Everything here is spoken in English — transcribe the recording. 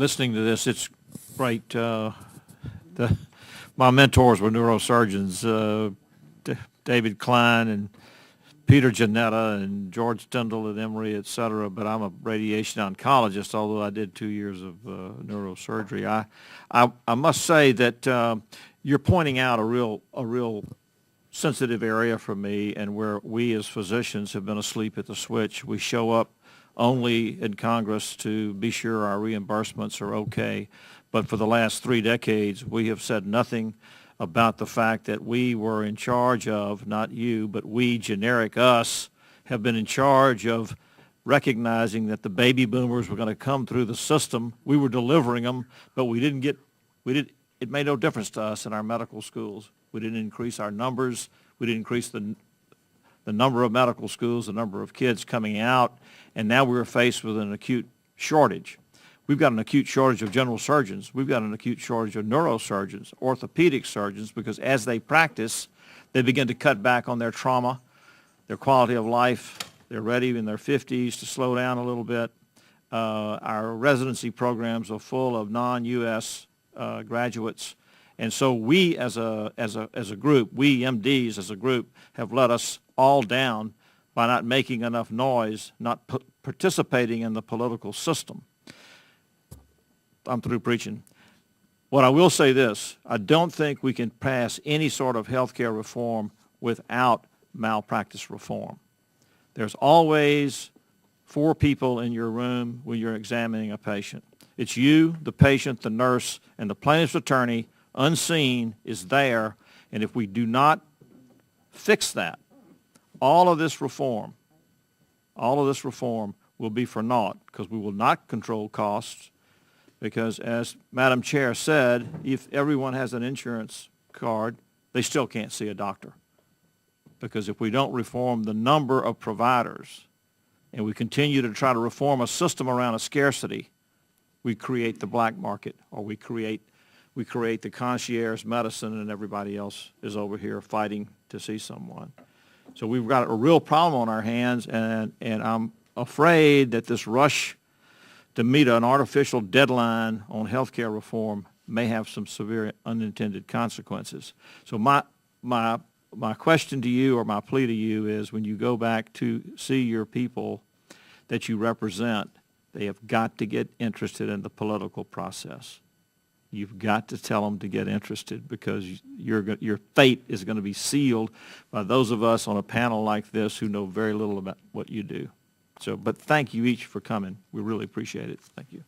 listening to this, it's great. My mentors were neurosurgeons, David Klein and Peter Janetta and George Tyndall at Emory, et cetera. But I'm a radiation oncologist, although I did 2 years of neurosurgery. I must say that you're pointing out a real sensitive area for me, and where we as physicians have been asleep at the switch. We show up only in Congress to be sure our reimbursements are okay. But for the last 3 decades, we have said nothing about the fact that we were in charge of, not you, but we, generic us, have been in charge of recognizing that the baby boomers were going to come through the system. We were delivering them, but it made no difference to us in our medical schools. We didn't increase our numbers. We didn't increase the number of medical schools, the number of kids coming out, and now we're faced with an acute shortage. We've got an acute shortage of general surgeons. We've got an acute shortage of neurosurgeons, orthopedic surgeons, because as they practice, they begin to cut back on their trauma, their quality of life. They're ready in their 50s to slow down a little bit. Our residency programs are full of non-U.S. Graduates. And so we as a group, we MDs as a group, have let us all down by not making enough noise, not participating in the political system. I'm through preaching. What I will say this, I don't think we can pass any sort of health care reform without malpractice reform. There's always 4 people in your room when you're examining a patient. It's you, the patient, the nurse, and the plaintiff's attorney, unseen, is there. And if we do not fix that, all of this reform will be for naught, because we will not control costs. Because as Madam Chair said, if everyone has an insurance card, they still can't see a doctor. Because if we don't reform the number of providers, and we continue to try to reform a system around a scarcity, we create the black market, or we create the concierge medicine, and everybody else is over here fighting to see someone. So we've got a real problem on our hands, and I'm afraid that this rush to meet an artificial deadline on health care reform may have some severe unintended consequences. So my question to you, or my plea to you, is when you go back to see your people that you represent, they have got to get interested in the political process. You've got to tell them to get interested, because your fate is going to be sealed by those of us on a panel like this who know very little about what you do. But thank you each for coming. We really appreciate it. Thank you.